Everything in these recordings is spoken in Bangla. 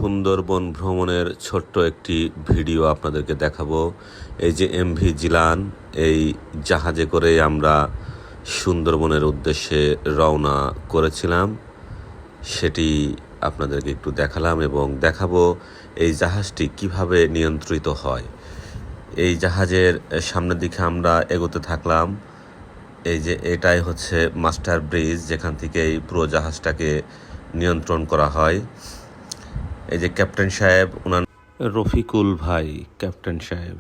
সুন্দরবন ভ্রমণের ছোট্ট একটি ভিডিও আপনাদেরকে দেখাবো। এই যে এমভি জিলান, এই জাহাজে করে আমরা সুন্দরবনের উদ্দেশ্যে রওনা করেছিলাম, সেটি আপনাদেরকে একটু দেখালাম এবং দেখাবো এই জাহাজটি কিভাবে নিয়ন্ত্রিত হয়। এই জাহাজের সামনের দিকে আমরা এগোতে থাকলাম। এই যে এটাই হচ্ছে মাস্টার ব্রিজ, যেখান থেকে এই পুরো জাহাজটাকে নিয়ন্ত্রণ করা হয়। এই যে ক্যাপ্টেন সাহেব, ওনার রফিকুল ভাই ক্যাপ্টেন সাহেব,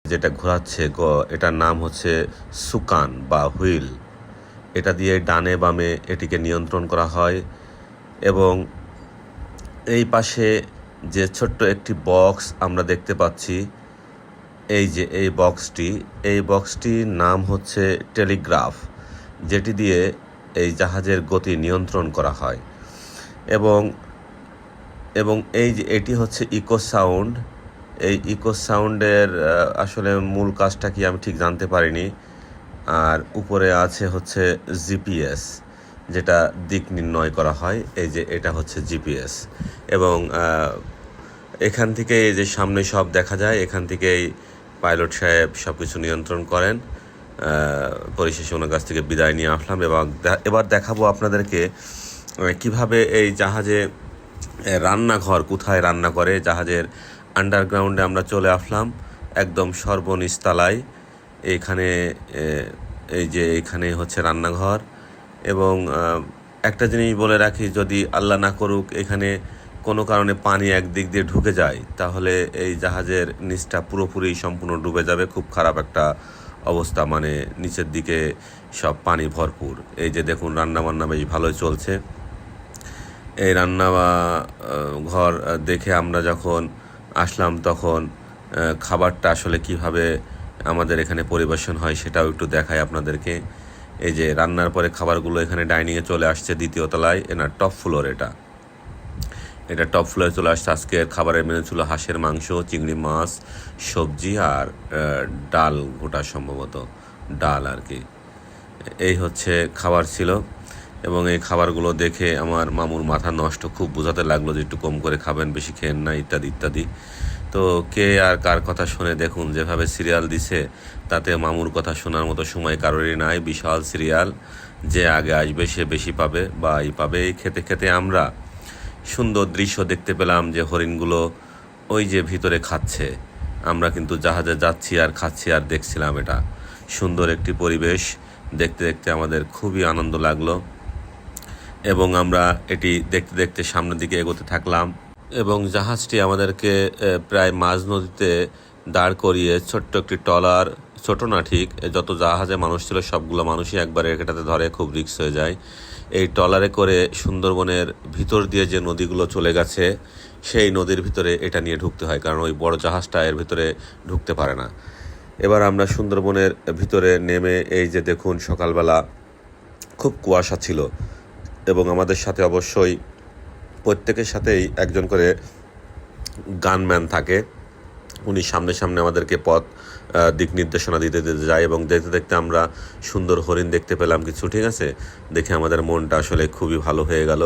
যেটা ঘোরাচ্ছে এটার নাম হচ্ছে সুকান বা হুইল। এটা দিয়ে ডানে বামে এটিকে নিয়ন্ত্রণ করা হয়। এবং এই পাশে যে ছোট্ট একটি বক্স আমরা দেখতে পাচ্ছি, এই যে এই বক্সটির নাম হচ্ছে টেলিগ্রাফ, যেটি দিয়ে এই জাহাজের গতি নিয়ন্ত্রণ করা হয়। এবং এই যে এটি হচ্ছে ইকো সাউন্ড। এই ইকো সাউন্ডের আসলে মূল কাজটা কি আমি ঠিক জানতে পারিনি। আর উপরে আছে হচ্ছে জিপিএস, যেটা দিক নির্ণয় করা হয়। এই যে এটা হচ্ছে জিপিএস। এবং এখান থেকে এই যে সামনে সব দেখা যায়, এখান থেকেই পাইলট সাহেব সব কিছু নিয়ন্ত্রণ করেন। পরিশেষে ওনার কাছ থেকে বিদায় নিয়ে আসলাম এবং এবার দেখাবো আপনাদেরকে কিভাবে এই জাহাজে রান্নাঘর কোথায় রান্না করে। জাহাজের আন্ডারগ্রাউন্ডে আমরা চলে আসলাম, একদম সর্বনিচ তলায়। এইখানে এইখানে হচ্ছে রান্নাঘর। এবং একটা জিনিস বলে রাখি, যদি আল্লাহ না করুক এখানে কোনো কারণে পানি একদিক দিয়ে ঢুকে যায়, তাহলে এই জাহাজের নিচটা পুরোপুরি সম্পূর্ণ ডুবে যাবে। খুব খারাপ একটা অবস্থা, মানে নিচের দিকে সব পানি ভরপুর। এই যে দেখুন, রান্নাবান্না বেশ ভালোই চলছে। এই রান্না ঘর দেখে আমরা যখন আসলাম, তখন খাবারটা আসলে কিভাবে আমাদের এখানে পরিবেশন হয় সেটাও একটু দেখাই আপনাদেরকে। এই যে রান্নার পরে খাবারগুলো এখানে ডাইনিংয়ে চলে আসছে, দ্বিতীয় তলায়। এনার টপ ফ্লোর, এটা টপ ফ্লোরে চলে আসছে। আজকের খাবারের মেনু ছিল হাঁসের মাংস, চিংড়ি মাছ, সবজি আর ডাল, গোটা সম্ভবত ডাল আর কি। এই হচ্ছে খাবার ছিল। এবং এই খাবারগুলো দেখে আমার মামুর মাথা নষ্ট, খুব বোঝাতে লাগলো যে একটু কম করে খাবেন, বেশি খেয়েন না, ইত্যাদি ইত্যাদি। তো কে আর কার কথা শুনে, দেখুন যেভাবে সিরিয়াল দিছে, তাতে মামুর কথা শোনার মতো সময় কারোরই নাই। বিশাল সিরিয়াল, যে আগে আসবে সে বেশি পাবে বা এই পাবে। এই খেতে খেতে আমরা সুন্দর দৃশ্য দেখতে পেলাম, যে হরিণগুলো ওই যে ভিতরে খাচ্ছে। আমরা কিন্তু জাহাজে যাচ্ছি আর খাচ্ছি আর দেখছিলাম। এটা সুন্দর একটি পরিবেশ, দেখতে দেখতে আমাদের খুবই আনন্দ লাগলো। এবং আমরা এটি দেখতে দেখতে সামনের দিকে এগোতে থাকলাম। এবং জাহাজটি আমাদেরকে প্রায় মাঝ নদীতে দাঁড় করিয়ে ছোট্ট একটি ট্রলার, ছোট না ঠিক, যত জাহাজে মানুষ ছিল সবগুলো মানুষই একবারে এটাতে ধরে, খুব রিস্ক হয়ে যায়। এই ট্রলারে করে সুন্দরবনের ভিতর দিয়ে যে নদীগুলো চলে গেছে, সেই নদীর ভিতরে এটা নিয়ে ঢুকতে হয়, কারণ ওই বড় জাহাজটা এর ভিতরে ঢুকতে পারে না। এবার আমরা সুন্দরবনের ভিতরে নেমে, এই যে দেখুন সকালবেলা খুব কুয়াশা ছিল এবং আমাদের সাথে অবশ্যই প্রত্যেকের সাথেই একজন করে গানম্যান থাকে। উনি সামনে সামনে আমাদেরকে পথ দিক নির্দেশনা দিতে দিতে যায়। এবং দেখতে দেখতে আমরা সুন্দর হরিণ দেখতে পেলাম কিছু, ঠিক আছে। দেখে আমাদের মনটা আসলে খুবই ভালো হয়ে গেল,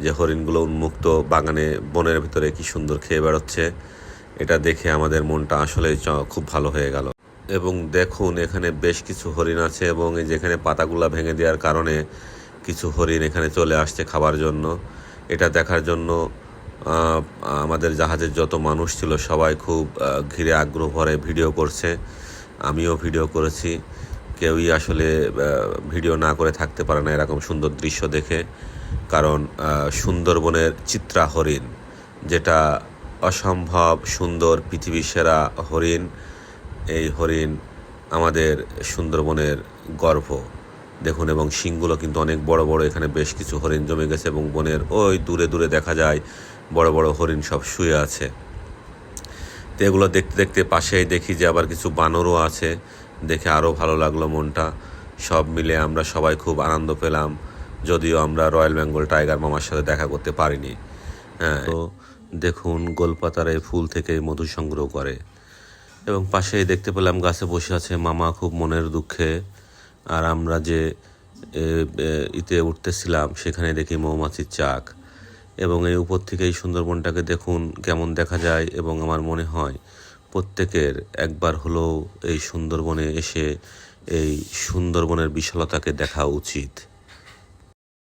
যে হরিণগুলো উন্মুক্ত বাগানে বনের ভিতরে কি সুন্দর খেয়ে বেড়াচ্ছে। এটা দেখে আমাদের মনটা আসলে খুব ভালো হয়ে গেল। এবং দেখুন এখানে বেশ কিছু হরিণ আছে, এবং এই যেখানে পাতাগুলা ভেঙে দেওয়ার কারণে কিছু হরিণ এখানে চলে আসছে খাবার জন্য। এটা দেখার জন্য আমাদের জাহাজের যত মানুষ ছিল সবাই খুব ঘিরে আগ্রহ ভরে ভিডিও করছে। আমিও ভিডিও করেছি। কেউই আসলে ভিডিও না করে থাকতে পারে না এরকম সুন্দর দৃশ্য দেখে। কারণ সুন্দরবনের চিত্রা হরিণ, যেটা অসম্ভব সুন্দর, পৃথিবীর সেরা হরিণ। এই হরিণ আমাদের সুন্দরবনের গর্ব, দেখুন। এবং শিংগুলো কিন্তু অনেক বড় বড়, এখানে বেশ কিছু হরিণ জমে গেছে। এবং বনের ওই দূরে দূরে দেখা যায় বড় বড় হরিণ সব শুয়ে আছে। তো এগুলো দেখতে দেখতে পাশেই দেখি যে আবার কিছু বানরও আছে, দেখে আরও ভালো লাগলো মনটা। সব মিলে আমরা সবাই খুব আনন্দ পেলাম, যদিও আমরা রয়্যাল বেঙ্গল টাইগার মামার সাথে দেখা করতে পারিনি। হ্যাঁ, তো দেখুন গোলপাতার এই ফুল থেকে মধু সংগ্রহ করে। এবং পাশেই দেখতে পেলাম গাছে বসে আছে মামা, খুব মনের দুঃখে। আর আমরা যে ইতে উঠতেছিলাম, সেখানে দেখি মৌমাছির চাক। এবং এই উপর থেকে এই সুন্দরবনটাকে দেখুন কেমন দেখা যায়, এবং আমার মনে হয় প্রত্যেকের একবার হলেও এই সুন্দরবনে এসে এই সুন্দরবনের বিশালতাকে দেখা উচিত।